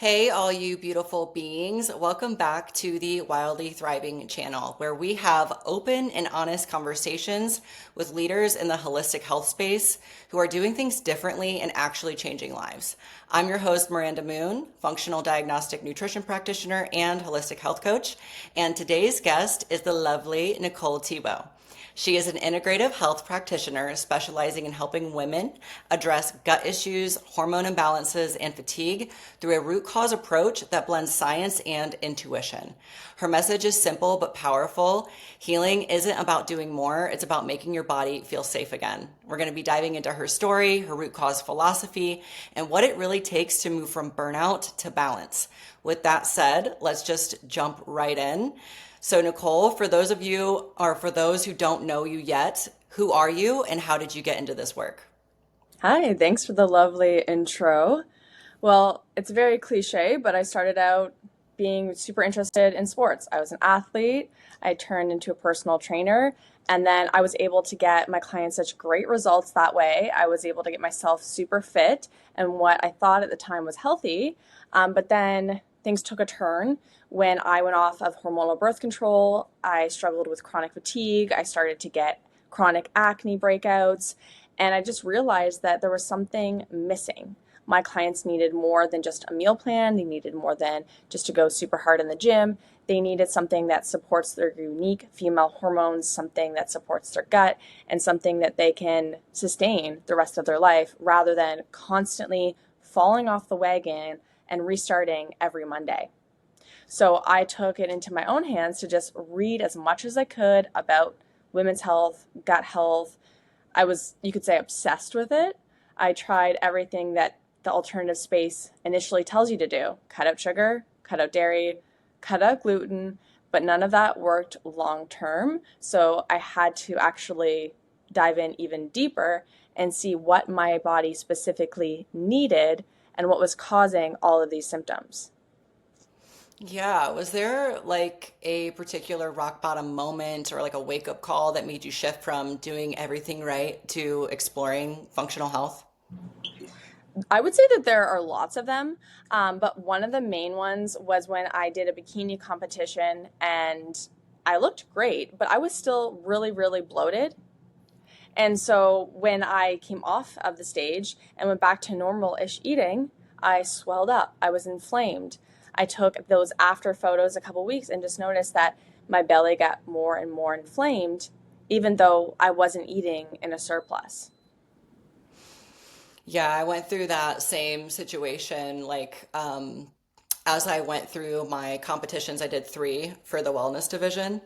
Hey, all you beautiful beings. Welcome back to the Wildly Thriving channel, where we have open and honest conversations with leaders in the holistic health space who are doing things differently and actually changing lives. I'm your host, Miranda Moon, functional diagnostic nutrition practitioner and holistic health coach. And today's guest is the lovely Nicole Thibeault. She is an integrative health practitioner specializing in helping women address gut issues, hormone imbalances, and fatigue through a root cause approach that blends science and intuition. Her message is simple but powerful. Healing isn't about doing more, it's about making your body feel safe again. We're going to be diving into her story, her root cause philosophy, and what it really takes to move from burnout to balance. With that said, let's just jump right in. So, Nicole, for those of you, or for those who don't know you yet, who are you and how did you get into this work? Hi, thanks for the lovely intro. Well, it's very cliche, but I started out being super interested in sports. I was an athlete, I turned into a personal trainer, and then I was able to get my clients such great results that way. I was able to get myself super fit and what I thought at the time was healthy. But then things took a turn when I went off of hormonal birth control. I struggled with chronic fatigue. I started to get chronic acne breakouts. And I just realized that there was something missing. My clients needed more than just a meal plan. They needed more than just to go super hard in the gym. They needed something that supports their unique female hormones, something that supports their gut, and something that they can sustain the rest of their life rather than constantly falling off the wagon and restarting every Monday. So I took it into my own hands to just read as much as I could about women's health, gut health. I was, you could say, obsessed with it. I tried everything that the alternative space initially tells you to do: cut out sugar, cut out dairy, cut out gluten, but none of that worked long term. So I had to actually dive in even deeper and see what my body specifically needed and what was causing all of these symptoms. Yeah, was there like a particular rock bottom moment or like a wake up call that made you shift from doing everything right to exploring functional health? I would say that there are lots of them, but one of the main ones was when I did a bikini competition and I looked great, but I was still really, really bloated. And so when I came off of the stage and went back to normal ish eating, I swelled up. I was inflamed. I took those after photos a couple weeks and just noticed that my belly got more and more inflamed, even though I wasn't eating in a surplus. Yeah, I went through that same situation. As I went through my competitions, I did three for the wellness division.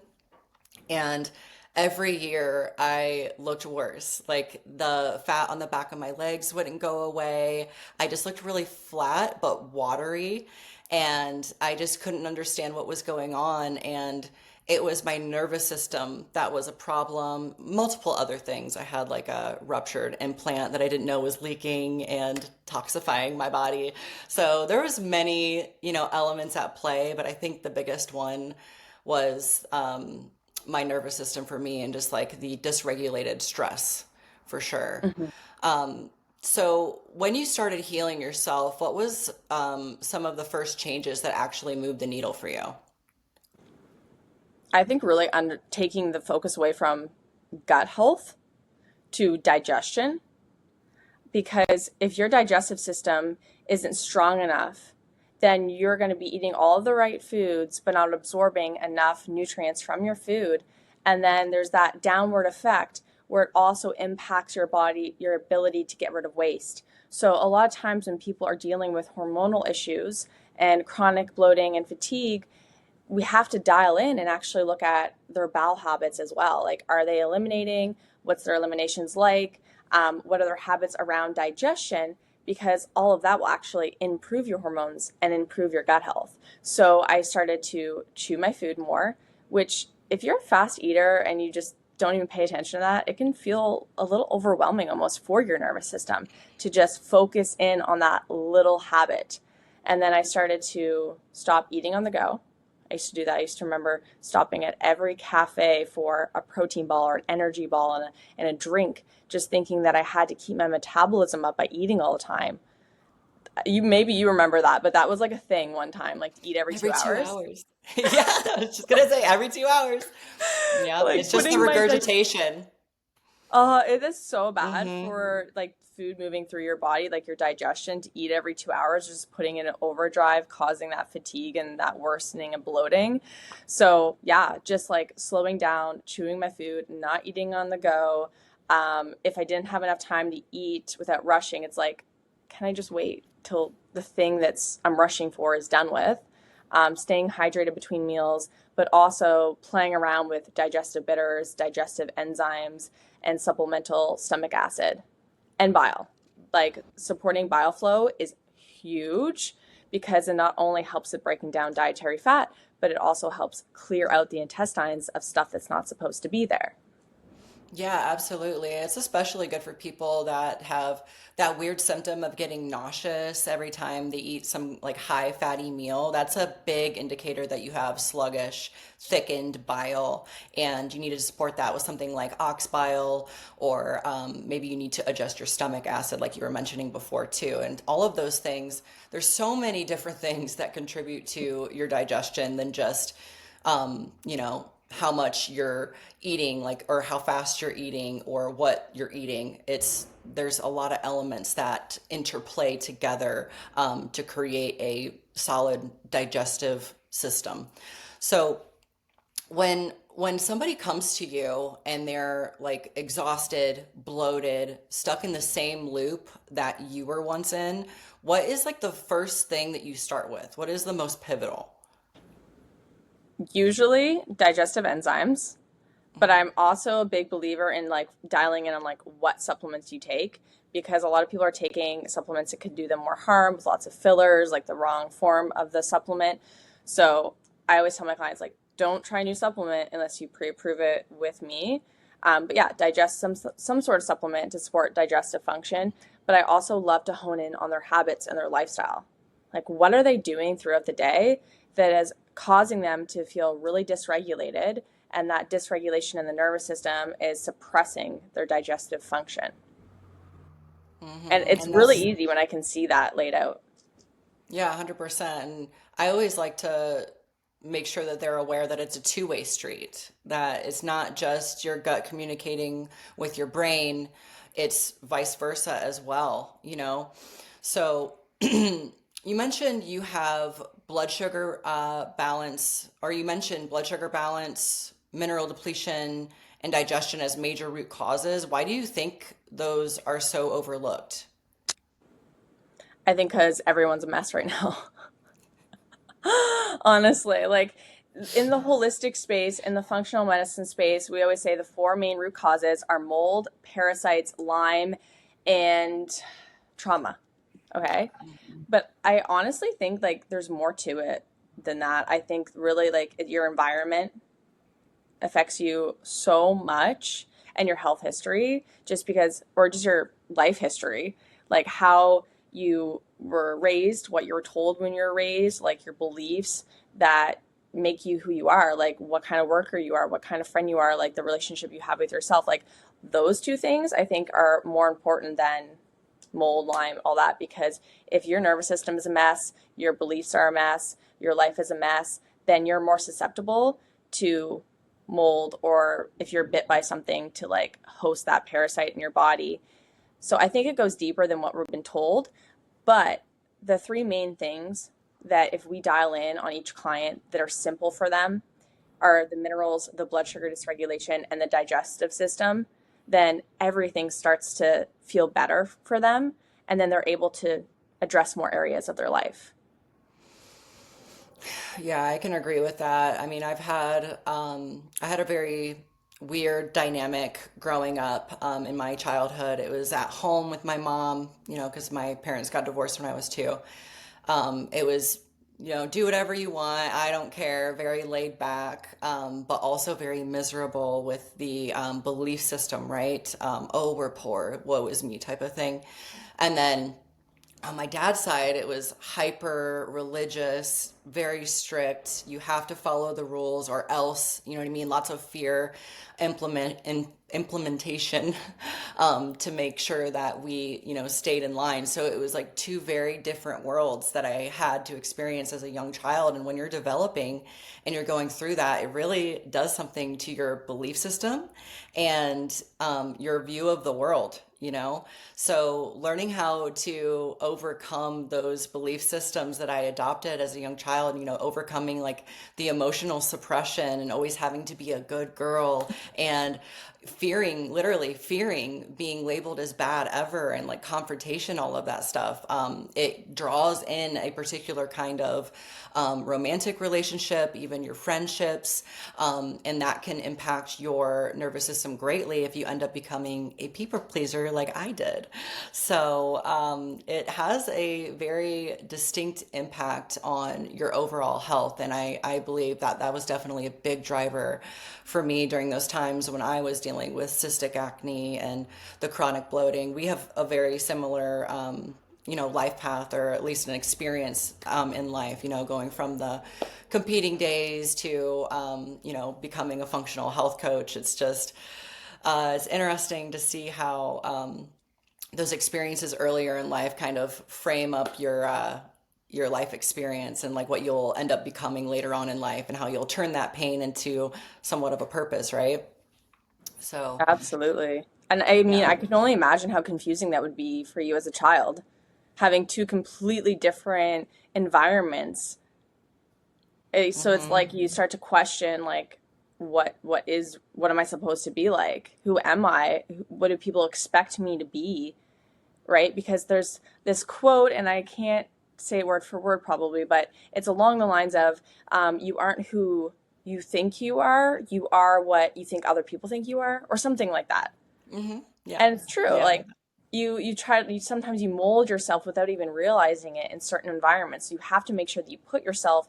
And every year I looked worse. Like the fat on the back of my legs wouldn't go away. I just looked really flat but watery. And I just couldn't understand what was going on. And it was my nervous system that was a problem. Multiple other things. I had like a ruptured implant that I didn't know was leaking and toxifying my body. So there was many, elements at play, but I think the biggest one was my nervous system for me and just like the dysregulated stress for sure. Mhm. So when you started healing yourself, what was some of the first changes that actually moved the needle for you? I think really taking the focus away from gut health to digestion, because if your digestive system isn't strong enough, then you're going to be eating all of the right foods but not absorbing enough nutrients from your food. And then there's that downward effect where it also impacts your body, your ability to get rid of waste. So a lot of times when people are dealing with hormonal issues and chronic bloating and fatigue, we have to dial in and actually look at their bowel habits as well. Like, are they eliminating? What's their eliminations like? What are their habits around digestion? Because all of that will actually improve your hormones and improve your gut health. So I started to chew my food more, which, if you're a fast eater and you just don't even pay attention to that, it can feel a little overwhelming almost for your nervous system to just focus in on that little habit. And then I started to stop eating on the go. I used to do that. I used to remember stopping at every cafe for a protein ball or an energy ball and a drink, just thinking that I had to keep my metabolism up by eating all the time. You remember that, but that was like a thing one time, like to eat every two Every two hours. hours. Yeah, I was just gonna say every 2 hours. Yeah, Like it's just the putting regurgitation. it is so bad Hmm. for like food moving through your body, like your digestion, to eat every 2 hours, just putting it in overdrive, causing that fatigue and that worsening of bloating. So yeah, just like slowing down, chewing my food, not eating on the go. If I didn't have enough time to eat without rushing, it's like, can I just wait till the thing that's I'm rushing for is done with? Staying hydrated between meals, but also playing around with digestive bitters, digestive enzymes, and supplemental stomach acid and bile. Like supporting bile flow is huge because it not only helps with breaking down dietary fat, but it also helps clear out the intestines of stuff that's not supposed to be there. Yeah, absolutely. It's especially good for people that have that weird symptom of getting nauseous every time they eat some like high fatty meal. That's a big indicator that you have sluggish, thickened bile, and you need to support that with something like ox bile, or maybe you need to adjust your stomach acid, like you were mentioning before too. And all of those things, there's so many different things that contribute to your digestion than just how much you're eating, like, or how fast you're eating, or what you're eating. There's a lot of elements that interplay together to create a solid digestive system. So when somebody comes to you and they're like exhausted, bloated, stuck in the same loop that you were once in, what is like the first thing that you start with? What is the most pivotal? Usually digestive enzymes, but I'm also a big believer in like dialing in on like what supplements you take because a lot of people are taking supplements that could do them more harm with lots of fillers, like the wrong form of the supplement. So I always tell my clients like, don't try a new supplement unless you pre-approve it with me. But yeah, digest some sort of supplement to support digestive function. But I also love to hone in on their habits and their lifestyle. Like, what are they doing throughout the day that is causing them to feel really dysregulated? And that dysregulation in the nervous system is suppressing their digestive function. And it's And really that's easy when I can see that laid out. Yeah, 100%. And I always like to make sure that they're aware that it's a two-way street, that it's not just your gut communicating with your brain, it's vice versa as well, you know? So you mentioned you have blood sugar balance, or you mentioned blood sugar balance, mineral depletion, and digestion as major root causes. Why do you think those are so overlooked? I think because everyone's a mess right now. Honestly, like in the holistic space, in the functional medicine space, we always say the four main root causes are mold, parasites, Lyme, and trauma. Okay. But I honestly think like there's more to it than that. I think really like your environment affects you so much and your health history just because, or just your life history, like how you were raised, what you were told when you were raised, like your beliefs that make you who you are, like what kind of worker you are, what kind of friend you are, like the relationship you have with yourself. Like those two things I think are more important than mold, Lyme, all that. Because if your nervous system is a mess, your beliefs are a mess, your life is a mess, then you're more susceptible to mold, or if you're bit by something, to like host that parasite in your body. So I think it goes deeper than what we've been told. But the three main things that if we dial in on each client that are simple for them are the minerals, the blood sugar dysregulation, and the digestive system, then everything starts to feel better for them. And then they're able to address more areas of their life. Yeah, I can agree with that. I mean, I had a very weird dynamic growing up in my childhood. It was at home with my mom, because my parents got divorced when I was two. It was, do whatever you want. I don't care. Very laid back, but also very miserable with the belief system, right? Oh, we're poor. Woe is me type of thing. And then On my dad's side, it was hyper religious, very strict. You have to follow the rules or else, you know what I mean? Lots of fear implementation to make sure that we, stayed in line. So it was like two very different worlds that I had to experience as a young child. And when you're developing and you're going through that, it really does something to your belief system and your view of the world. So learning how to overcome those belief systems that I adopted as a young child, overcoming like the emotional suppression and always having to be a good girl and literally fearing being labeled as bad ever and like confrontation, all of that stuff. It draws in a particular kind of romantic relationship, even your friendships, and that can impact your nervous system greatly if you end up becoming a people pleaser like I did. So it has a very distinct impact on your overall health, and I believe that that was definitely a big driver for me during those times when I was dealing with cystic acne and the chronic bloating. We have a very similar life path, or at least an experience in life, going from the competing days to, becoming a functional health coach. It's just, it's interesting to see how those experiences earlier in life kind of frame up your life experience and like what you'll end up becoming later on in life and how you'll turn that pain into somewhat of a purpose, right? So, Absolutely. And I mean, yeah. I can only imagine how confusing that would be for you as a child, having two completely different environments. So it's Hmm. like you start to question like what am I supposed to be like? Who am I? What do people expect me to be? Right? Because there's this quote, and I can't say it word for word probably, but it's along the lines of you aren't who you think you are what you think other people think you are, or something like that. Hmm. Yeah. And it's true. Yeah. Like you sometimes you mold yourself without even realizing it in certain environments. You have to make sure that you put yourself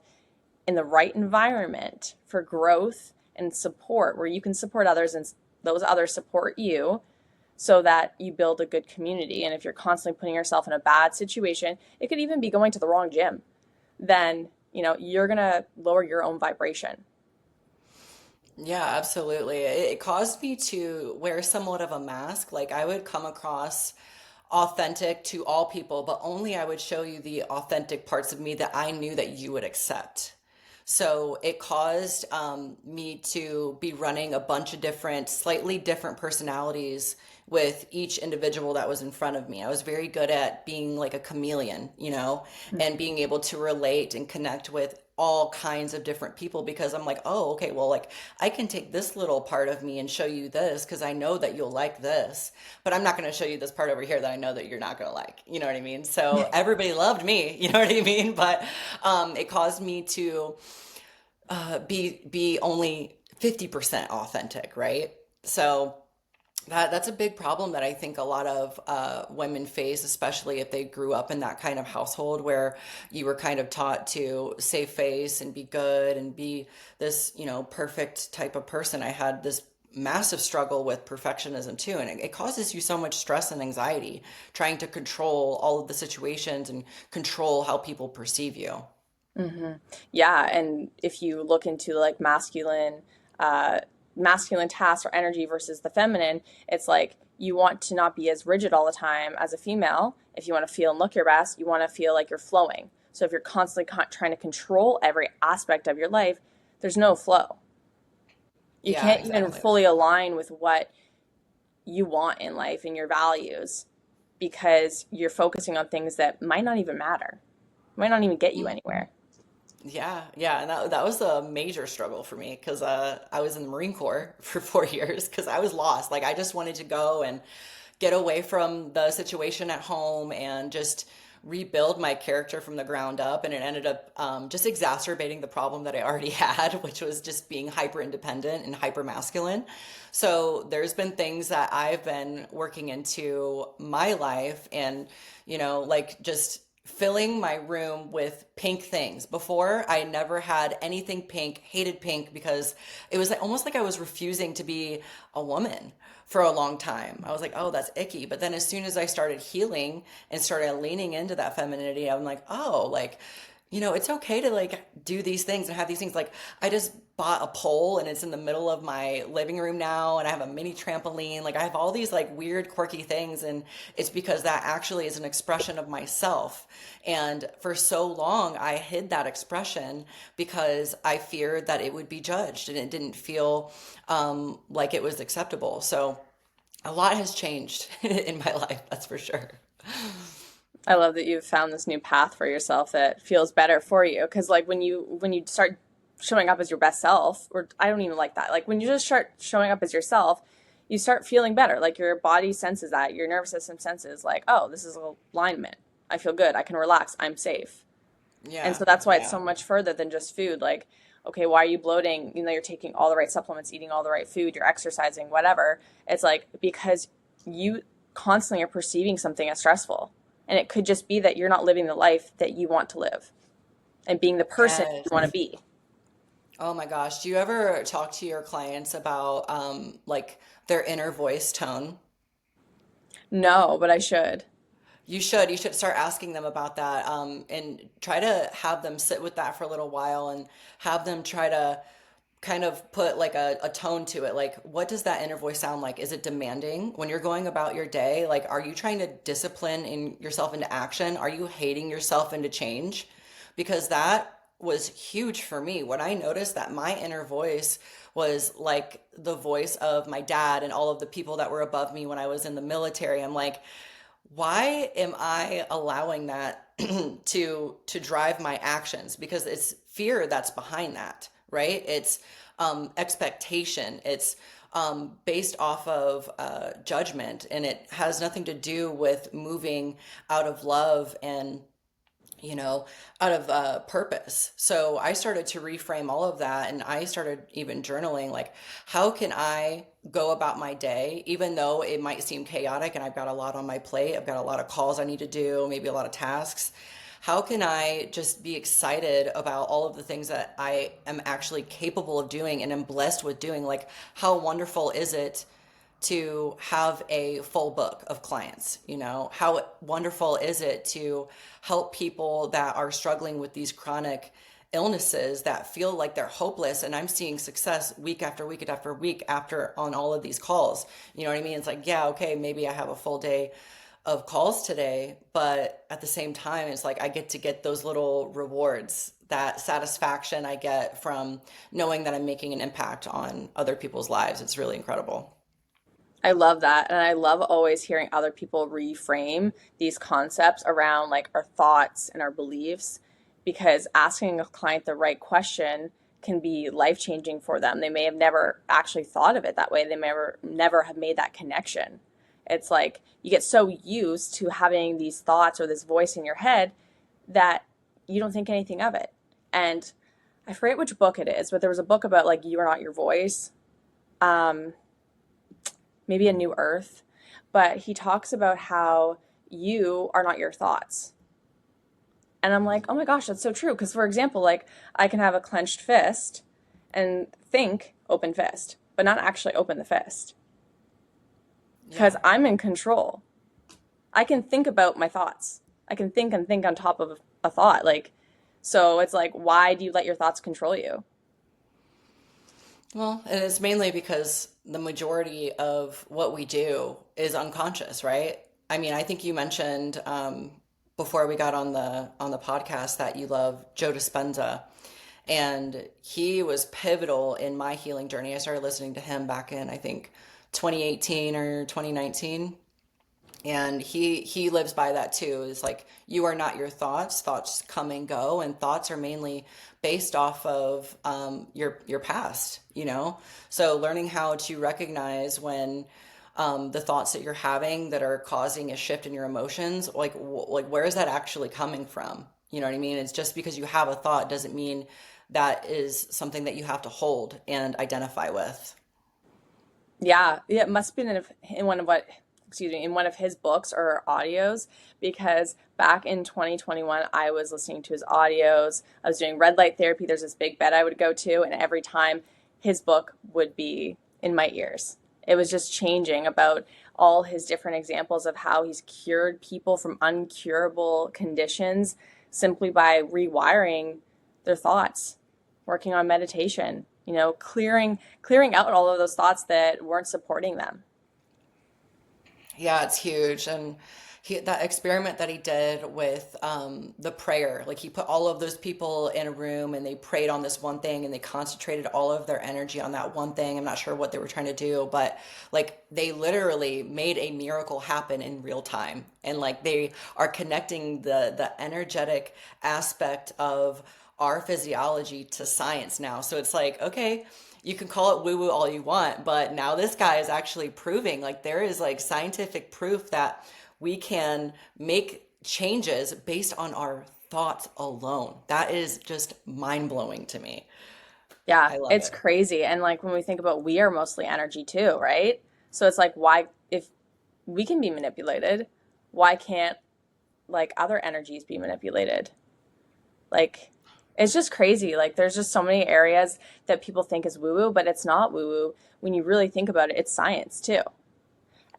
in the right environment for growth and support, where you can support others and those others support you, so that you build a good community. And if you're constantly putting yourself in a bad situation, it could even be going to the wrong gym, then, you're going to lower your own vibration. Yeah, absolutely. It caused me to wear somewhat of a mask. Like I would come across authentic to all people, but only I would show you the authentic parts of me that I knew that you would accept. So it caused me to be running a bunch of different, slightly different personalities with each individual that was in front of me. I was very good at being like a chameleon, and being able to relate and connect with all kinds of different people because I'm like, oh, okay, well, like I can take this little part of me and show you this because I know that you'll like this, but I'm not going to show you this part over here that I know that you're not going to like. You know what I mean? So everybody loved me, you know what I mean? But it caused me to be only 50% authentic, right? So that's a big problem that I think a lot of women face, especially if they grew up in that kind of household where you were kind of taught to save face and be good and be this, perfect type of person. I had this massive struggle with perfectionism too, and it causes you so much stress and anxiety trying to control all of the situations and control how people perceive you. Hmm. Yeah, and if you look into like uh, masculine tasks or energy versus the feminine, it's like you want to not be as rigid all the time as a female. If you want to feel and look your best, you want to feel like you're flowing. So if you're constantly trying to control every aspect of your life, there's no flow. You Yeah, can't even exactly. fully align with what you want in life and your values, because you're focusing on things that might not even matter, might not even get you anywhere. Yeah, yeah, and that was a major struggle for me because I was in the Marine Corps for 4 years because I was lost. Like I just wanted to go and get away from the situation at home and just rebuild my character from the ground up, and it ended up just exacerbating the problem that I already had, which was just being hyper independent and hyper masculine. So there's been things that I've been working into my life, and like just filling my room with pink things. Before, I never had anything pink, hated pink because it was like, almost like I was refusing to be a woman for a long time. I was like, oh, that's icky. But then as soon as I started healing and started leaning into that femininity, I'm like, oh, like, it's okay to like do these things and have these things. Like, I just bought a pole and it's in the middle of my living room now, and I have a mini trampoline. Like, I have all these like weird, quirky things, and it's because that actually is an expression of myself. And for so long, I hid that expression because I feared that it would be judged and it didn't feel like it was acceptable. So, a lot has changed in my life, that's for sure. I love that you've found this new path for yourself that feels better for you. Because like when you start showing up as your best self, or I don't even like that. Like when you just start showing up as yourself, you start feeling better. Like your body senses that, your nervous system senses like, oh, this is alignment. I feel good. I can relax. I'm safe. And Yeah, so that's why it's yeah. so much further than just food. Like, okay, why are you bloating? You know, you're taking all the right supplements, eating all the right food, you're exercising, whatever. It's like because you constantly are perceiving something as stressful. And it could just be that you're not living the life that you want to live and being the person you Yes. want to be. Oh my gosh. Do you ever talk to your clients about like their inner voice tone? No, but I should. You should. You should start asking them about that, and try to have them sit with that for a little while and have them try to kind of put like a tone to it. Like, what does that inner voice sound like? Is it demanding when you're going about your day? Like, are you trying to discipline yourself into action? Are you hating yourself into change? Because that was huge for me. When I noticed that my inner voice was like the voice of my dad and all of the people that were above me when I was in the military, I'm like, why am I allowing that to drive my actions? Because it's fear that's behind that, right? It's expectation. It's based off of judgment, and it has nothing to do with moving out of love and out of purpose. So I started to reframe all of that, and I started even journaling like, how can I go about my day, even though it might seem chaotic and I've got a lot on my plate, I've got a lot of calls I need to do, maybe a lot of tasks. How can I just be excited about all of the things that I am actually capable of doing and am blessed with doing? Like, how wonderful is it to have a full book of clients? How wonderful is it to help people that are struggling with these chronic illnesses that feel like they're hopeless, and I'm seeing success week after week after week after on all of these calls. You know what I mean? It's like, yeah, okay, maybe I have a full day of calls today, but at the same time, it's like I get to get those little rewards, that satisfaction I get from knowing that I'm making an impact on other people's lives. It's really incredible. I love that. And I love always hearing other people reframe these concepts around like our thoughts and our beliefs because asking a client the right question can be life changing for them. They may have never actually thought of it that way. They may never have made that connection. It's like you get so used to having these thoughts or this voice in your head that you don't think anything of it. And I forget which book it is, but there was a book about like you are not your voice. Um, Maybe A New Earth, but he talks about how you are not your thoughts. And I'm like, oh my gosh, that's so true. Because, for example, like I can have a clenched fist and think open fist, but not actually open the fist because Yeah. I'm in control. I can think about my thoughts. I can think and think on top of a thought. Like, so it's like, why do you let your thoughts control you? Well, and it's mainly because the majority of what we do is unconscious, right? I mean, I think you mentioned before we got on the podcast that you love Joe Dispenza, and he was pivotal in my healing journey. I started listening to him back in, I think, 2018 or 2019, and he lives by that too. It's like you are not your thoughts. Thoughts come and go, and thoughts are mainly based off of your past. So learning how to recognize when the thoughts that you're having that are causing a shift in your emotions, like where is that actually coming from? You know what I mean? It's just because you have a thought doesn't mean that is something that you have to hold and identify with. Yeah, yeah, it must have been in one of what excuse me, in one of his books or audios, because back in 2021, I was listening to his audios. I was doing red light therapy. There's this big bed I would go to, and every time his book would be in my ears. It was just changing about all his different examples of how he's cured people from uncurable conditions simply by rewiring their thoughts, working on meditation, clearing out all of those thoughts that weren't supporting them. Yeah, it's huge. And that experiment that he did with the prayer, like he put all of those people in a room and they prayed on this one thing and they concentrated all of their energy on that one thing. I'm not sure what they were trying to do, but like they literally made a miracle happen in real time. And like they are connecting the energetic aspect of our physiology to science now. So it's like, okay, you can call it woo woo all you want, but now this guy is actually proving like there is like scientific proof that we can make changes based on our thoughts alone. That is just mind blowing to me. Yeah, I love it's it. crazy. And like when we think about, we are mostly energy too, right? So it's like, why, if we can be manipulated, why can't like other energies be manipulated? Like, it's just crazy. Like, there's just so many areas that people think is woo woo, but it's not woo woo. When you really think about it, it's science too.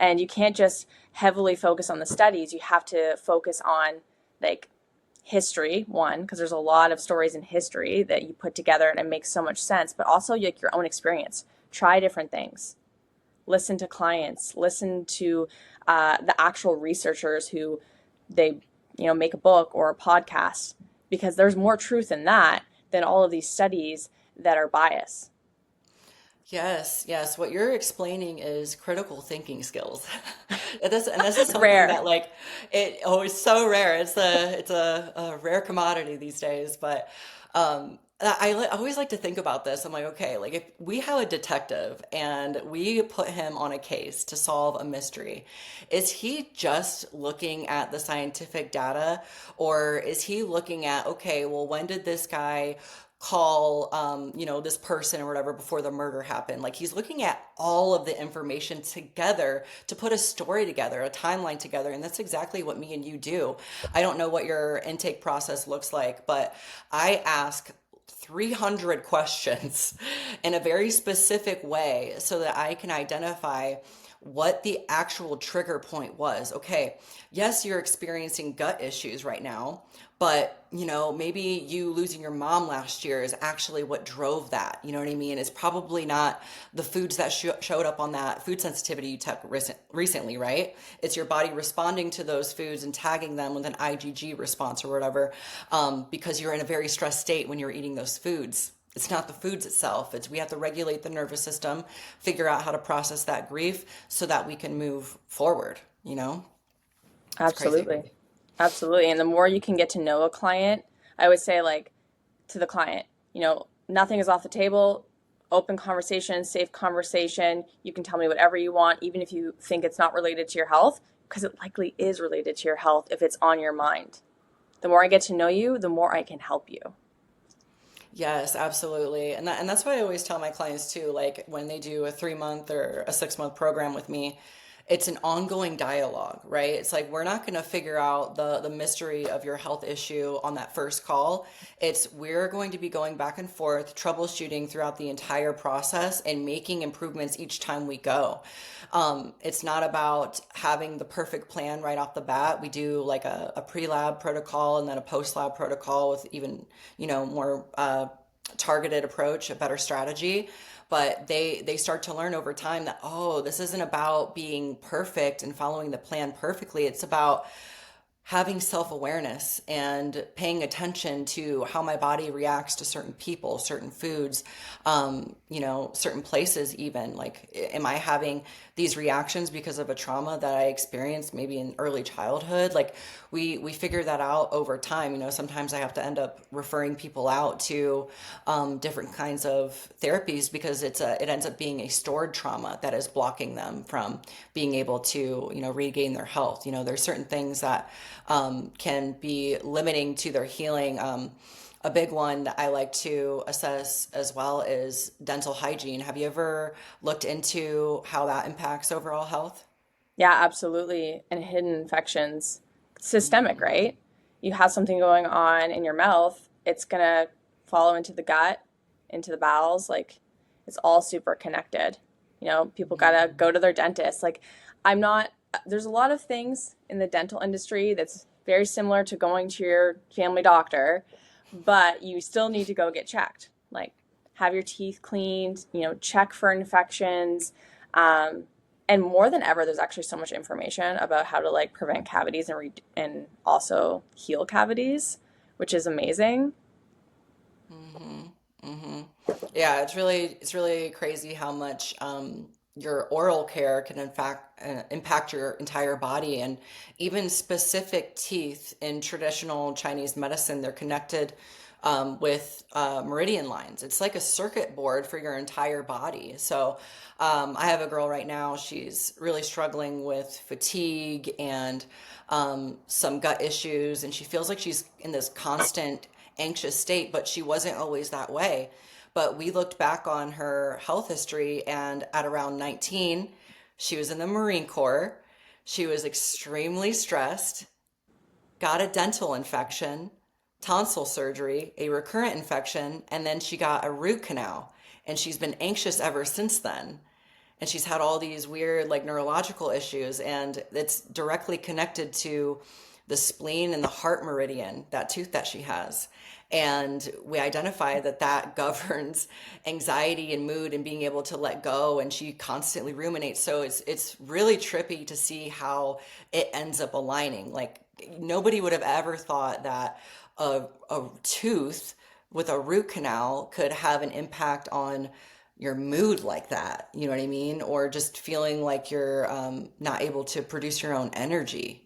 And you can't just heavily focus on the studies. You have to focus on like history, one, because there's a lot of stories in history that you put together and it makes so much sense, but also like your own experience. Try different things. Listen to clients, listen to the actual researchers who they, make a book or a podcast, because there's more truth in that than all of these studies that are biased. Yes, yes. What you're explaining is critical thinking skills. And this is something Rare. that like it's so rare. It's a rare commodity these days. But I always like to think about this. I'm like, okay, like if we have a detective and we put him on a case to solve a mystery, is he just looking at the scientific data, or is he looking at, okay, well, when did this guy call this person or whatever before the murder happened? Like he's looking at all of the information together to put a story together, a timeline together, and that's exactly what me and you do. I don't know what your intake process looks like, but I ask 300 questions in a very specific way so that I can identify what the actual trigger point was. Okay, yes, you're experiencing gut issues right now, but maybe you losing your mom last year is actually what drove that. You know what I mean? It's probably not the foods that showed up on that food sensitivity you took recently, right? It's your body responding to those foods and tagging them with an IgG response or whatever, because you're in a very stressed state when you're eating those foods. It's not the foods itself. It's we have to regulate the nervous system, figure out how to process that grief so that we can move forward, you know? It's crazy. Absolutely. Absolutely. And the more you can get to know a client, I would say, like, to the client, nothing is off the table. Open conversation, safe conversation. You can tell me whatever you want, even if you think it's not related to your health, because it likely is related to your health if it's on your mind. The more I get to know you, the more I can help you. Yes, absolutely. And that's why I always tell my clients too, like when they do a 3 month or a 6 month program with me, it's an ongoing dialogue, right? It's like we're not going to figure out the mystery of your health issue on that first call. It's we're going to be going back and forth, troubleshooting throughout the entire process and making improvements each time we go. It's not about having the perfect plan right off the bat. We do like a pre-lab protocol and then a post-lab protocol with even, more targeted approach, a better strategy. But they start to learn over time that, oh, this isn't about being perfect and following the plan perfectly. It's about having self-awareness and paying attention to how my body reacts to certain people, certain foods, certain places even. Like, am I having these reactions because of a trauma that I experienced maybe in early childhood? Like, we figure that out over time. Sometimes I have to end up referring people out to different kinds of therapies because it ends up being a stored trauma that is blocking them from being able to, regain their health. There's certain things that can be limiting to their healing. A big one that I like to assess as well is dental hygiene. Have you ever looked into how that impacts overall health? Yeah, absolutely. And hidden infections, systemic, Hmm. right? You have something going on in your mouth, it's gonna follow into the gut, into the bowels. Like, it's all super connected. People gotta Hmm. go to their dentist. Like, there's a lot of things in the dental industry that's very similar to going to your family doctor, but you still need to go get checked. Like, have your teeth cleaned, check for infections. Um, and more than ever, there's actually so much information about how to like prevent cavities and also heal cavities, which is amazing. Hmm. Hmm. Yeah, it's really crazy how much your oral care can in fact impact your entire body, and even specific teeth in traditional Chinese medicine, they're connected with meridian lines. It's like a circuit board for your entire body. So I have a girl right now, she's really struggling with fatigue and some gut issues, and she feels like she's in this constant anxious state, but she wasn't always that way. But we looked back on her health history, and at around 19, she was in the Marine Corps. She was extremely stressed, got a dental infection, tonsil surgery, a recurrent infection, and then she got a root canal. And she's been anxious ever since then. And she's had all these weird, like, neurological issues, and it's directly connected to the spleen and the heart meridian, that tooth that she has. And we identify that that governs anxiety and mood and being able to let go. And she constantly ruminates. So it's really trippy to see how it ends up aligning. Like, nobody would have ever thought that a tooth with a root canal could have an impact on your mood like that. You know what I mean? Or just feeling like you're not able to produce your own energy.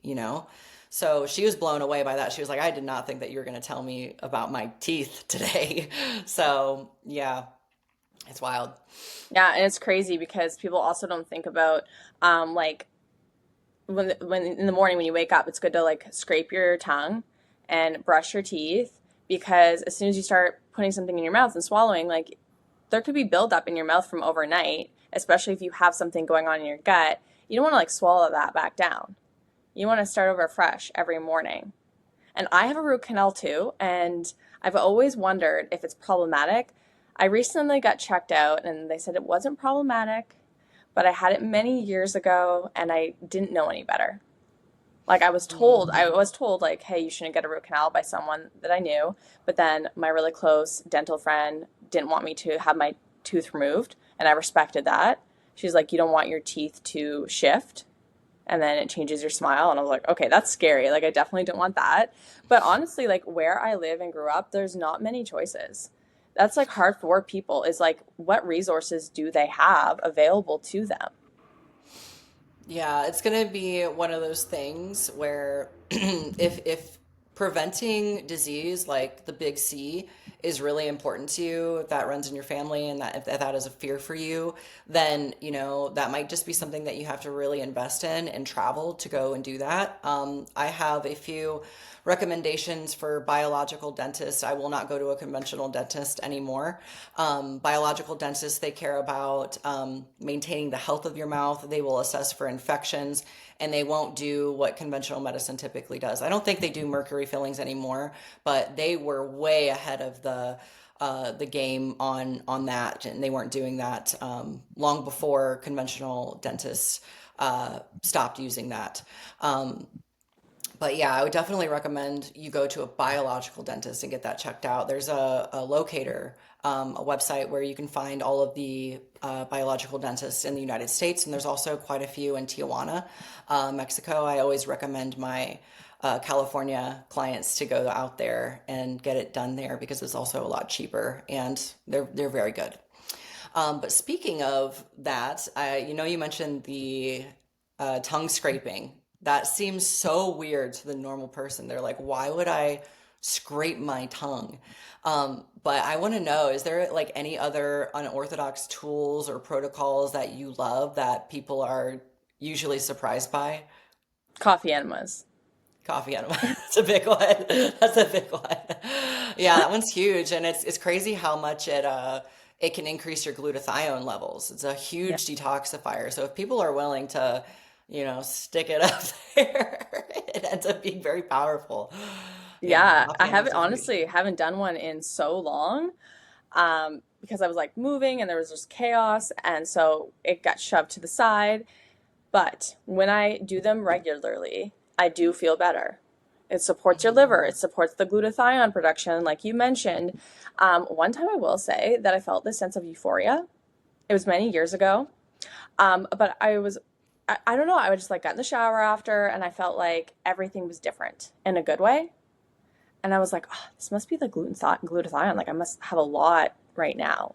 So she was blown away by that. She was like, I did not think that you were going to tell me about my teeth today. So, yeah, it's wild. Yeah, and it's crazy because people also don't think about like when in the morning when you wake up, it's good to like scrape your tongue and brush your teeth because as soon as you start putting something in your mouth and swallowing, like there could be buildup in your mouth from overnight, especially if you have something going on in your gut. You don't want to like swallow that back down. You want to start over fresh every morning. And I have a root canal too, and I've always wondered if it's problematic. I recently got checked out and they said it wasn't problematic, but I had it many years ago and I didn't know any better. Like I Hmm. was told like, hey, you shouldn't get a root canal by someone that I knew, but then my really close dental friend didn't want me to have my tooth removed, and I respected that. She's like, you don't want your teeth to shift and then it changes your smile. And I was like, okay, that's scary. Like, I definitely don't want that. But honestly, like where I live and grew up, there's not many choices. That's like hard for people is like, what resources do they have available to them? Yeah, it's gonna be one of those things where if preventing disease like the big C is really important to you, if that runs in your family and that if that is a fear for you, then that might just be something that you have to really invest in and travel to go and do that. I have a few recommendations for biological dentists. I will not go to a conventional dentist anymore. Biological dentists, they care about maintaining the health of your mouth. They will assess for infections, and they won't do what conventional medicine typically does. I don't think they do mercury fillings anymore, but they were way ahead of the game on that, and they weren't doing that long before conventional dentists stopped using that. But yeah, I would definitely recommend you go to a biological dentist and get that checked out. There's a locator, a website where you can find all of the biological dentists in the United States, and there's also quite a few in Tijuana, Mexico. I always recommend my California clients to go out there and get it done there because it's also a lot cheaper and they're very good. But speaking of that, you mentioned the tongue scraping. That seems so weird to the normal person. They're like, why would I scrape my tongue? But I want to know, is there like any other unorthodox tools or protocols that you love that people are usually surprised by? Coffee enemas. Coffee enema. That's a big one. That's a big one. Yeah, that one's huge, and it's crazy how much it can increase your glutathione levels. It's a Yeah. huge detoxifier. So if people are willing to stick it up there. It ends up being very powerful. Yeah, Yeah, I coffee haven't enemas are huge. honestly haven't done one in so long, because I was like moving and there was just chaos, and so it got shoved to the side. But when I do them regularly, I do feel better. It supports your liver. It supports the glutathione production, like you mentioned. One time I will say that I felt this sense of euphoria. It was many years ago. But I don't know, I would just like got in the shower after and I felt like everything was different in a good way. And I was like, oh, this must be the glutathione. Like I must have a lot right now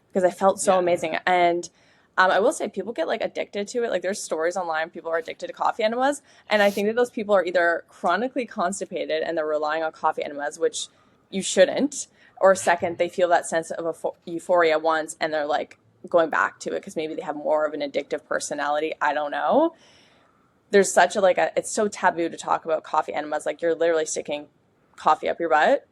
because I felt so Yeah. amazing. And I will say people get like addicted to it. Like there's stories online, people are addicted to coffee enemas. And I think that those people are either chronically constipated and they're relying on coffee enemas, which you shouldn't. Or second, they feel that sense of euphoria once and they're like going back to it because maybe they have more of an addictive personality. I don't know. There's such a like a, it's so taboo to talk about coffee enemas. Like you're literally sticking coffee up your butt.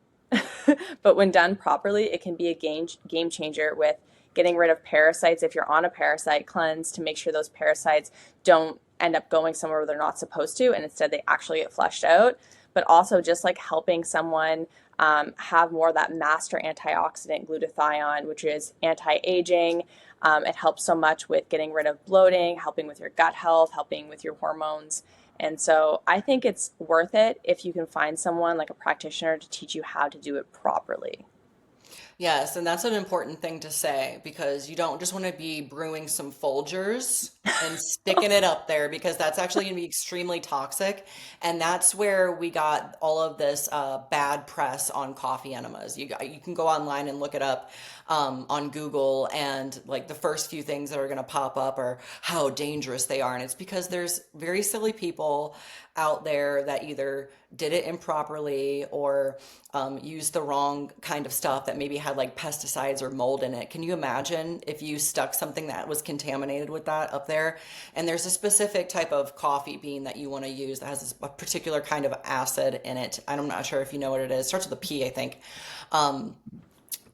But when done properly, it can be a game changer with getting rid of parasites if you're on a parasite cleanse to make sure those parasites don't end up going somewhere where they're not supposed to and instead they actually get flushed out. But also just like helping someone have more of that master antioxidant glutathione, which is anti-aging. It helps so much with getting rid of bloating, helping with your gut health, helping with your hormones. And so I think it's worth it if you can find someone like a practitioner to teach you how to do it properly. Yes, and that's an important thing to say because you don't just want to be brewing some Folgers and sticking it up there because that's actually going to be extremely toxic. And that's where we got all of this bad press on coffee enemas. You can go online and look it up on Google, and like the first few things that are going to pop up are how dangerous they are. And it's because there's very silly people out there that either did it improperly or used the wrong kind of stuff that maybe had like pesticides or mold in it. Can you imagine if you stuck something that was contaminated with that up there? And there's a specific type of coffee bean that you want to use that has a particular kind of acid in it. I'm not sure if you know what it is. It starts with a P, I think. Um,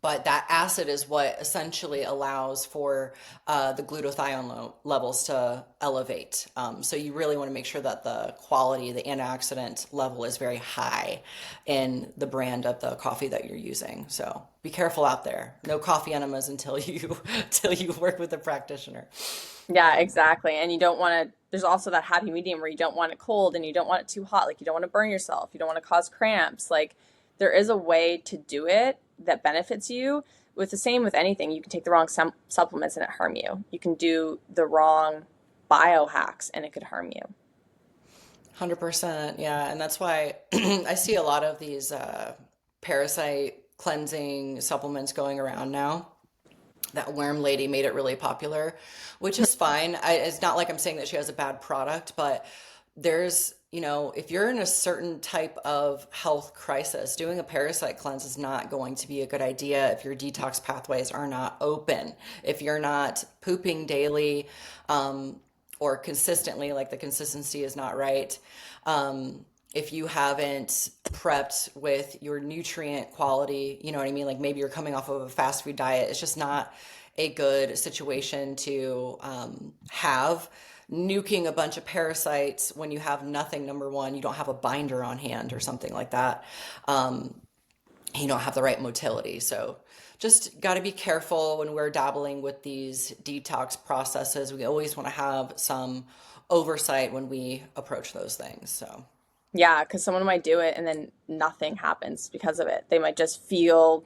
but that acid is what essentially allows for the glutathione levels to elevate. So you really want to make sure that the quality, the antioxidant level is very high in the brand of the coffee that you're using. So be careful out there. No coffee enemas until you until you work with a practitioner. Yeah, exactly. And you don't want to, there's also that happy medium where you don't want it cold and you don't want it too hot. Like you don't want to burn yourself. You don't want to cause cramps. Like there is a way to do it that benefits you. With the same with anything, you can take the wrong supplements and it harm you. You can do the wrong biohacks and it could harm you. 100%. Yeah. And that's why I see a lot of these parasite cleansing supplements going around now. That worm lady made it really popular, which is fine. It's not like I'm saying that she has a bad product, but if you're in a certain type of health crisis, doing a parasite cleanse is not going to be a good idea if your detox pathways are not open, if you're not pooping daily, or consistently, like the consistency is not right. If you haven't prepped with your nutrient quality, you know what I mean? Like maybe you're coming off of a fast food diet. It's just not a good situation to have nuking a bunch of parasites when you have nothing. Number one, you don't have a binder on hand or something like that. Um, you don't have the right motility. So just got to be careful when we're dabbling with these detox processes. We always want to have some oversight when we approach those things. So. Yeah, because someone might do it and then nothing happens because of it. They might just feel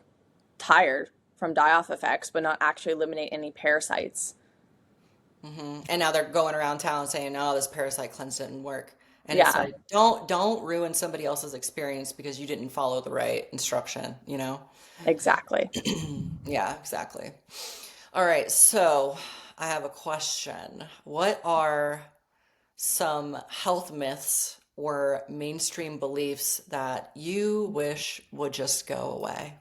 tired from die off effects, but not actually eliminate any parasites. And now they're going around town saying, "Oh, this parasite cleanse didn't work." And it's Yeah, like, don't ruin somebody else's experience because you didn't follow the right instruction, you know? exactly. Yeah, exactly. All right, so I have a question. What are some health myths or mainstream beliefs that you wish would just go away?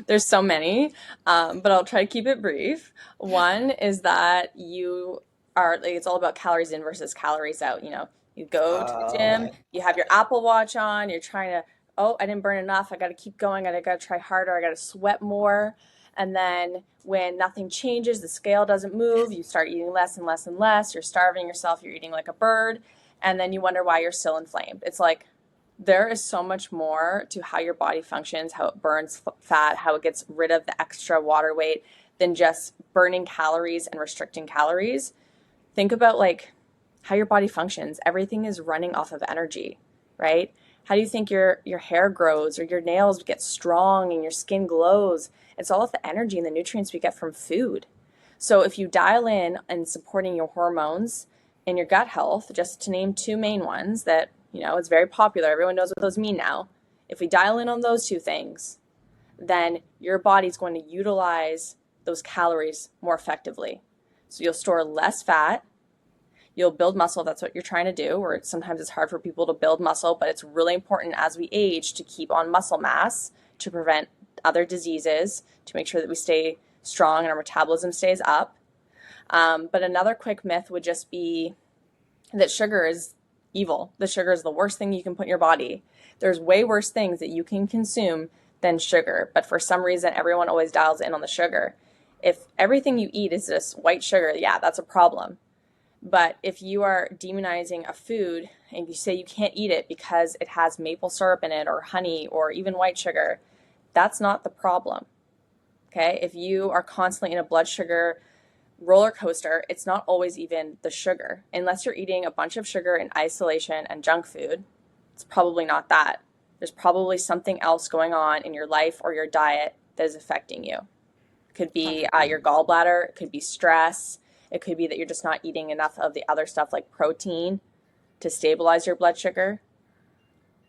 There's so many, but I'll try to keep it brief. One is that you are like it's all about calories in versus calories out. You know, you go to the Oh, gym, you have your Apple Watch on, you're trying to, oh, I didn't burn enough. I got to keep going. I got to try harder. I got to sweat more. And then when nothing changes, the scale doesn't move, you start eating less and less and less, you're starving yourself, you're eating like a bird, and then you wonder why you're still inflamed. It's like there is so much more to how your body functions, how it burns fat, how it gets rid of the extra water weight than just burning calories and restricting calories. Think about like how your body functions. Everything is running off of energy, right? How do you think your hair grows or your nails get strong and your skin glows? It's all of the energy and the nutrients we get from food. So if you dial in and supporting your hormones and your gut health, just to name two main ones that, it's very popular. Everyone knows what those mean now. If we dial in on those two things, then your body's going to utilize those calories more effectively. So you'll store less fat. You'll build muscle. That's what you're trying to do. Or sometimes it's hard for people to build muscle, but it's really important as we age to keep on muscle mass to prevent other diseases, to make sure that we stay strong and our metabolism stays up. But another quick myth would just be that sugar is evil. The sugar is the worst thing you can put in your body. There's way worse things that you can consume than sugar. But for some reason, everyone always dials in on the sugar. If everything you eat is just white sugar, yeah, that's a problem. But if you are demonizing a food and you say you can't eat it because it has maple syrup in it or honey or even white sugar, that's not the problem. Okay? If you are constantly in a blood sugar roller coaster, it's not always even the sugar. Unless you're eating a bunch of sugar in isolation and junk food, it's probably not that. There's probably something else going on in your life or your diet that is affecting you. It could be your gallbladder, it could be stress, it could be that you're just not eating enough of the other stuff like protein to stabilize your blood sugar.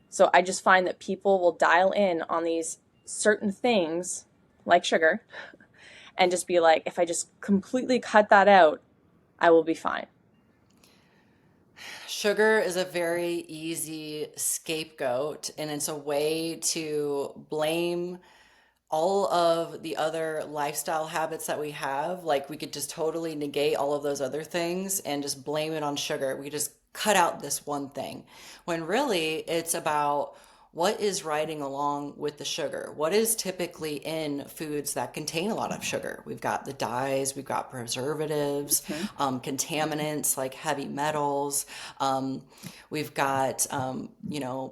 So I just find that people will dial in on these certain things like sugar and just be like, if I just completely cut that out, I will be fine. Sugar is a very easy scapegoat, and it's a way to blame all of the other lifestyle habits that we have. Like, we could just totally negate all of those other things and just blame it on sugar. We could just cut out this one thing. When really it's about what is riding along with the sugar. What is typically in foods that contain a lot of sugar? We've got the dyes, we've got preservatives, contaminants like heavy metals. We've got,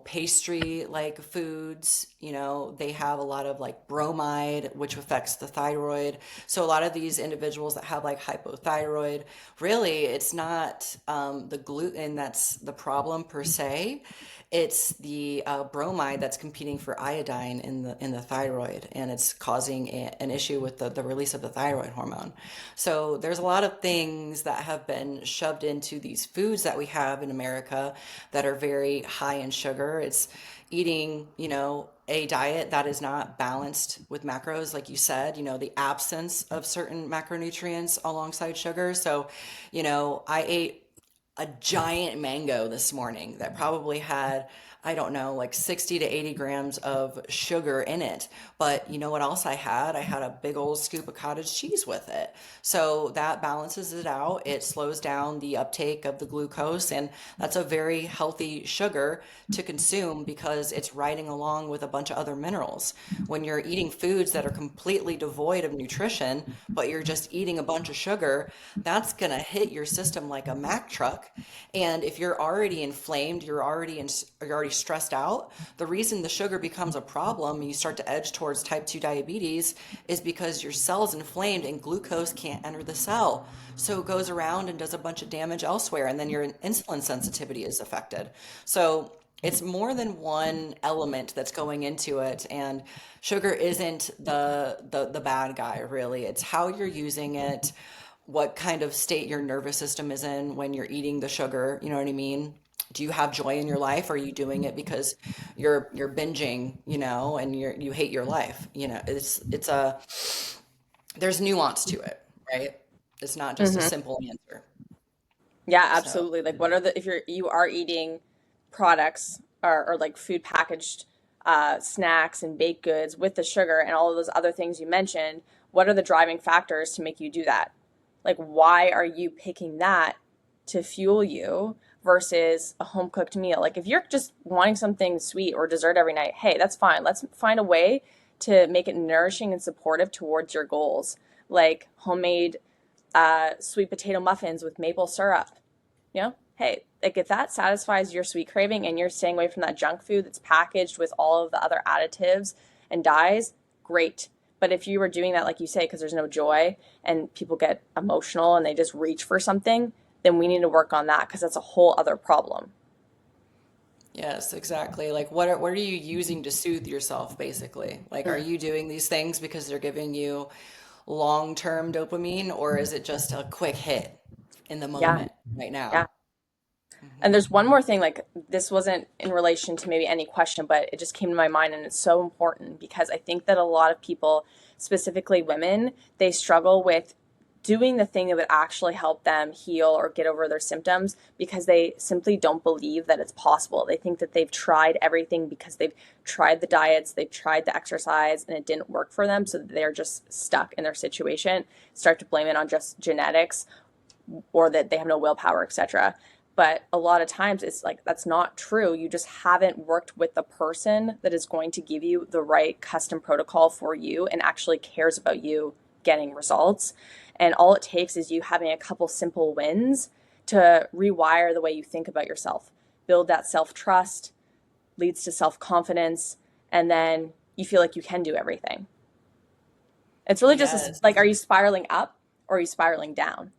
pastry like foods. They have a lot of like bromide, which affects the thyroid. So a lot of these individuals that have like hypothyroid, really, it's not the gluten that's the problem per se. It's the bromide that's competing for iodine in the thyroid, and it's causing an issue with the release of the thyroid hormone. So there's a lot of things that have been shoved into these foods that we have in America that are very high in sugar. It's eating, a diet that is not balanced with macros, like you said, the absence of certain macronutrients alongside sugar. So, I ate a giant mango this morning that probably had, I don't know, like 60 to 80 grams of sugar in it. But you know what else I had? I had a big old scoop of cottage cheese with it. So that balances it out. It slows down the uptake of the glucose, and that's a very healthy sugar to consume because it's riding along with a bunch of other minerals. When you're eating foods that are completely devoid of nutrition, but you're just eating a bunch of sugar, that's going to hit your system like a Mack truck. And if you're already inflamed, you're already stressed out, the reason the sugar becomes a problem and you start to edge towards type 2 diabetes is because your cell's inflamed and glucose can't enter the cell. So it goes around and does a bunch of damage elsewhere, and then your insulin sensitivity is affected. So it's more than one element that's going into it, and sugar isn't the bad guy, really. It's how you're using it, what kind of state your nervous system is in when you're eating the sugar, you know what I mean? Do you have joy in your life? Or are you doing it because you're binging, and you hate your life? It's a there's nuance to it, right? It's not just a Hmm. simple answer. Yeah, So, absolutely. Like, what are the if you are eating products or like food packaged snacks and baked goods with the sugar and all of those other things you mentioned, what are the driving factors to make you do that? Like, why are you picking that to fuel you versus a home cooked meal? Like, if you're just wanting something sweet or dessert every night, hey, that's fine. Let's find a way to make it nourishing and supportive towards your goals, like homemade sweet potato muffins with maple syrup. Hey, like if that satisfies your sweet craving and you're staying away from that junk food that's packaged with all of the other additives and dyes, great. But if you were doing that, like you say, because there's no joy and people get emotional and they just reach for something, then we need to work on that because that's a whole other problem. Yes, exactly. Like what are you using to soothe yourself basically? Like are you doing these things because they're giving you long-term dopamine, or is it just a quick hit in the Yeah, moment right yeah. now? And Hmm. there's one more thing, like this wasn't in relation to maybe any question, but it just came to my mind and it's so important because I think that a lot of people, specifically women, they struggle with doing the thing that would actually help them heal or get over their symptoms because they simply don't believe that it's possible. They think that they've tried everything because they've tried the diets, they've tried the exercise, and it didn't work for them. So they're just stuck in their situation, start to blame it on just genetics or that they have no willpower, etc. But a lot of times it's like that's not true. You just haven't worked with the person that is going to give you the right custom protocol for you and actually cares about you getting results. And all it takes is you having a couple simple wins to rewire the way you think about yourself, build that self trust, leads to self confidence, and then you feel like you can do everything. It's really just Yes. like, are you spiraling up or are you spiraling down?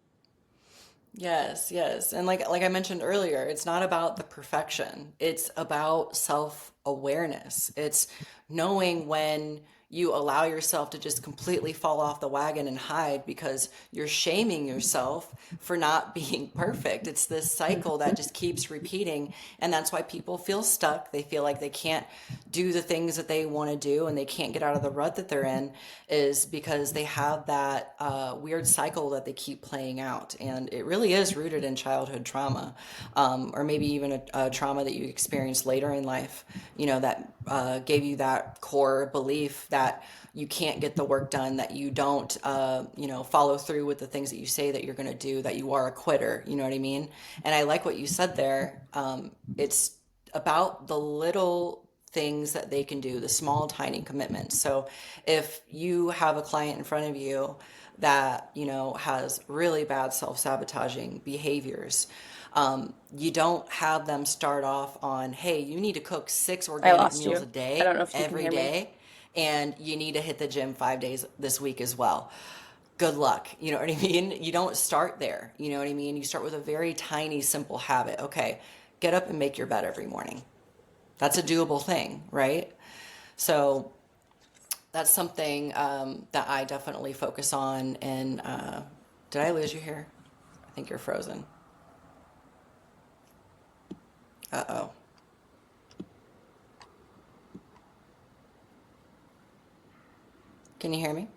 Yes, yes. And like I mentioned earlier, it's not about the perfection. It's about self-awareness. It's knowing when you allow yourself to just completely fall off the wagon and hide because you're shaming yourself for not being perfect. It's this cycle that just keeps repeating, and that's why people feel stuck. They feel like they can't do the things that they want to do and they can't get out of the rut that they're in, is because they have that weird cycle that they keep playing out. And it really is rooted in childhood trauma, or maybe even a trauma that you experienced later in life, that gave you that core belief that you can't get the work done, that you don't, follow through with the things that you say that you're going to do, that you are a quitter. You know what I mean? And I like what you said there. It's about the little things that they can do, the small, tiny commitments. So if you have a client in front of you that, has really bad self-sabotaging behaviors, you don't have them start off on, hey, you need to cook six I organic lost meals you. a I don't day know if you can every hear me. day, and you need to hit the gym 5 days this week as well. Good luck. You know what I mean? You don't start there. You know what I mean? You start with a very tiny, simple habit. Okay, get up and make your bed every morning. That's a doable thing, right? So that's something that I definitely focus on. And did I lose you here? I think you're frozen. Uh-oh. Can you hear me?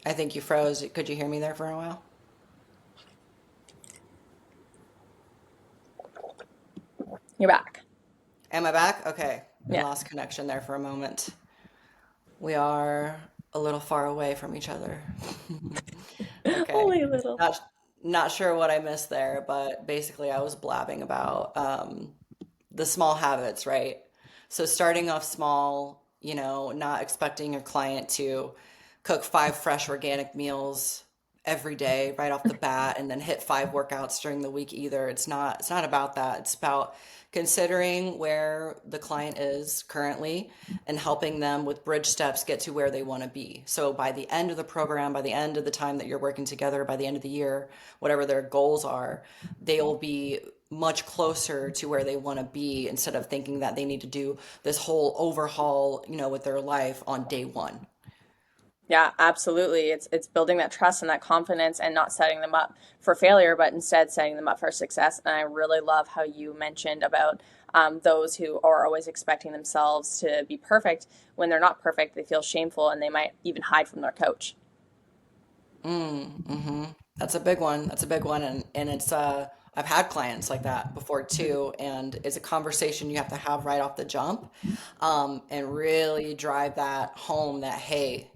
I think you froze. Could you hear me there for a while? You're back. Am I back? Okay. We Yeah. lost connection there for a moment. We are a little far away from each other. Okay. Only a little. Not not sure what I missed there, but basically I was blabbing about the small habits, right? So starting off small, not expecting your client to cook five fresh organic meals every day right off the bat and then hit five workouts during the week either. It's not about that. It's about considering where the client is currently and helping them with bridge steps get to where they want to be. So by the end of the program, by the end of the time that you're working together, by the end of the year, whatever their goals are, they'll be much closer to where they want to be instead of thinking that they need to do this whole overhaul, with their life on day one. Yeah, absolutely. It's building that trust and that confidence and not setting them up for failure, but instead setting them up for success. And I really love how you mentioned about those who are always expecting themselves to be perfect. When they're not perfect, they feel shameful and they might even hide from their coach. Mm-hmm. That's a big one. That's a big one. And it's I've had clients like that before too, and it's a conversation you have to have right off the jump, and really drive that home that, hey,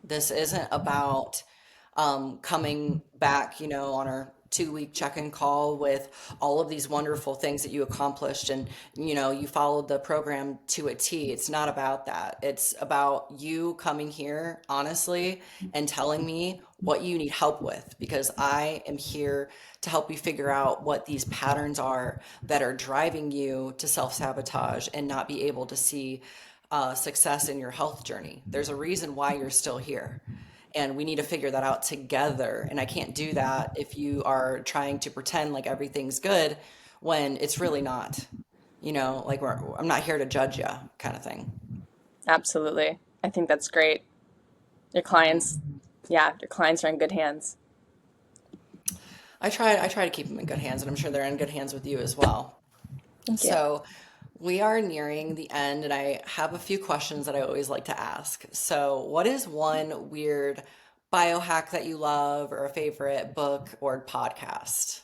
this isn't about coming back, on our 2 week check-in call with all of these wonderful things that you accomplished, and you followed the program to a T. It's not about that. It's about you coming here honestly and telling me what you need help with, because I am here to help you figure out what these patterns are that are driving you to self-sabotage and not be able to see success in your health journey. There's a reason why you're still here. And we need to figure that out together. And I can't do that if you are trying to pretend like everything's good when it's really not. Like I'm not here to judge you, kind of thing. Absolutely. I think that's great. Your clients, yeah, your clients are in good hands. I try to keep them in good hands, and I'm sure they're in good hands with you as well. Thank you. So we are nearing the end, and I have a few questions that I always like to ask. So, what is one weird biohack that you love, or a favorite book or podcast?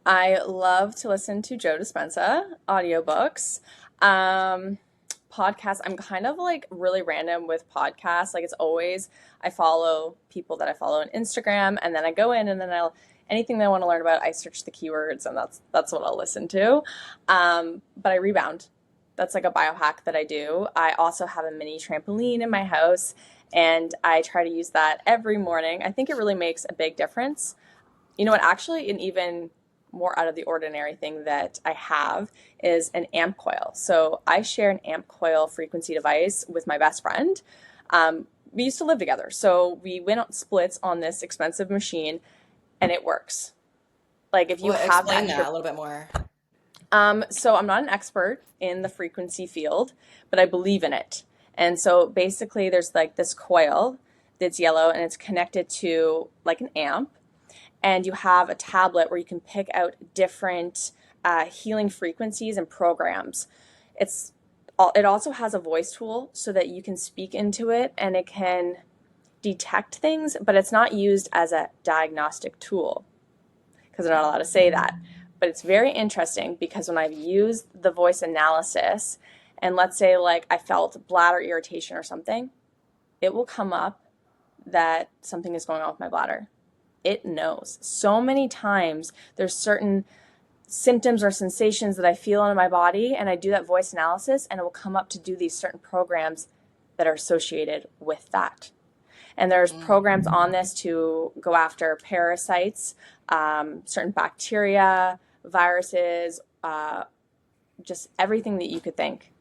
I love to listen to Joe Dispenza audiobooks. Um, Podcasts, I'm kind of like really random with podcasts. Like it's always, I follow people that I follow on Instagram, and then I go in and then anything that I want to learn about, I search the keywords, and that's what I'll listen to. But I rebound. That's like a biohack that I do. I also have a mini trampoline in my house, and I try to use that every morning. I think it really makes a big difference. You know what, actually, an even more out of the ordinary thing that I have is an amp coil. So I share an amp coil frequency device with my best friend. We used to live together, so we went on splits on this expensive machine, and it works. Like if you Well, have the explain that extra. a little bit more. So I'm not an expert in the frequency field, but I believe in it. And so basically there's like this coil that's yellow, and it's connected to like an amp, and you have a tablet where you can pick out different healing frequencies and programs. It also has a voice tool so that you can speak into it, and it can detect things, but it's not used as a diagnostic tool because they're not allowed to say that. But it's very interesting because when I've used the voice analysis, and let's say like I felt bladder irritation or something, it will come up that something is going on with my bladder. It knows. So many times there's certain symptoms or sensations that I feel in my body, and I do that voice analysis, and it will come up to do these certain programs that are associated with that. And there's programs on this to go after parasites, certain bacteria, viruses, just everything that you could think.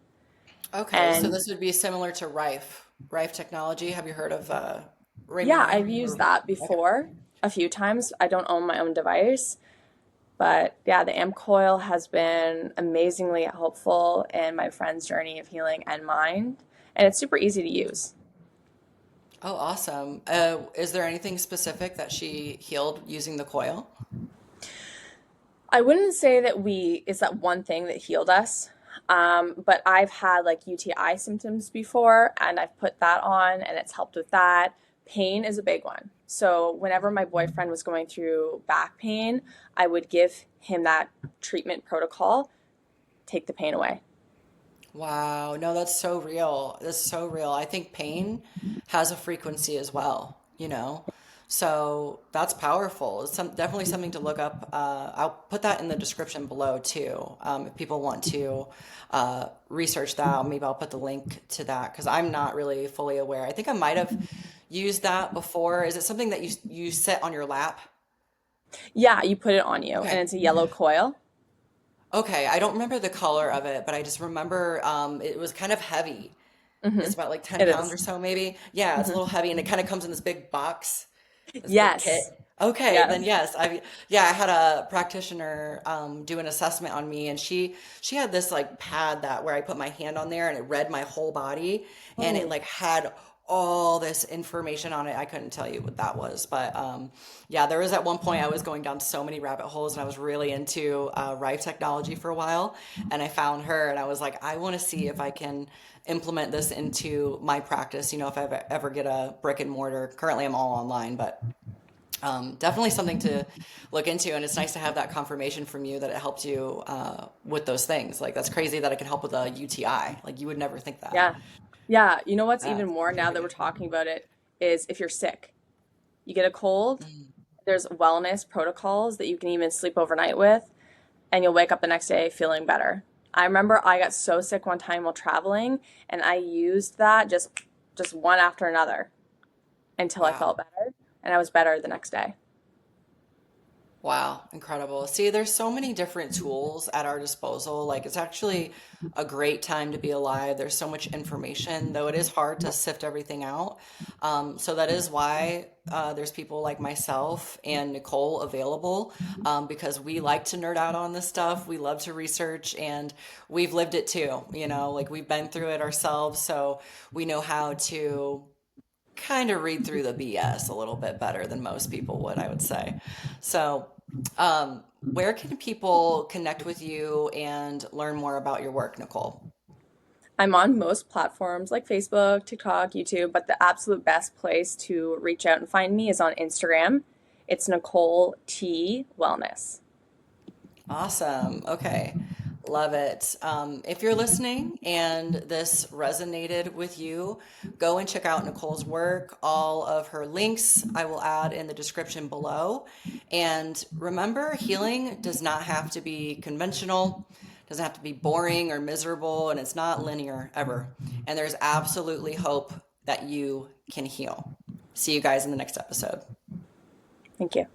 Okay, so And this would be similar to Rife technology. Have you heard of yeah, Remy? I've used that Okay. before a few times. I don't own my own device, but yeah, the amp coil has been amazingly helpful in my friend's journey of healing and mine. And it's super easy to use. Oh, awesome. Is there anything specific that she healed using the coil? I wouldn't say that it's that one thing that healed us. But I've had like UTI symptoms before, and I've put that on, and it's helped with that. Pain is a big one. So whenever my boyfriend was going through back pain, I would give him that treatment protocol, take the pain away. Wow, no, that's so real. That's so real. I think pain has a frequency as well, you know? So that's powerful. It's definitely something to look up. I'll put that in the description below too. If people want to research that, maybe I'll put the link to that because I'm not really fully aware. I think I might have used that before. Is it something that you sit on your lap? Yeah, you put it on you, and Okay. it's a yellow coil. Okay, I don't remember the color of it, but I just remember it was kind of heavy. It's about like 10 It pounds or is. so, maybe. Yeah, it's a little heavy, and it kind of comes in this big box, this big kit. Yes. Okay, Yeah. then yes, I had a practitioner do an assessment on me, and she had this like pad that where I put my hand on there, and it read my whole body, and it Oh. like had all this information on it. I couldn't tell you what that was, but yeah, there was at one point I was going down so many rabbit holes, and I was really into Rife technology for a while, and I found her, and I was like, I want to see if I can implement this into my practice. If I ever get a brick and mortar. Currently, I'm all online, but definitely something to look into. And it's nice to have that confirmation from you that it helped you with those things. Like that's crazy that it can help with a UTI. Like you would never think that. Yeah. Yeah. You know what's even That's more now that we're crazy. talking about it is if you're sick, you get a cold, There's wellness protocols that you can even sleep overnight with, and you'll wake up the next day feeling better. I remember I got so sick one time while traveling, and I used that just one after another until I felt Wow. better, and I was better the next day. Wow, incredible. See, there's so many different tools at our disposal. Like, it's actually a great time to be alive. There's so much information, though it is hard to sift everything out. So that is why there's people like myself and Nicole available, because we like to nerd out on this stuff. We love to research, and we've lived it too. Like we've been through it ourselves, so we know how to kind of read through the BS a little bit better than most people would, I would say. So, where can people connect with you and learn more about your work, Nicole? I'm on most platforms like Facebook, TikTok, YouTube, but the absolute best place to reach out and find me is on Instagram. It's Nicole T Wellness. Awesome. Okay. Love it. If you're listening and this resonated with you, go and check out Nicole's work. All of her links I will add in the description below. And remember, healing does not have to be conventional, doesn't have to be boring or miserable, and it's not linear ever. And there's absolutely hope that you can heal. See you guys in the next episode. Thank you.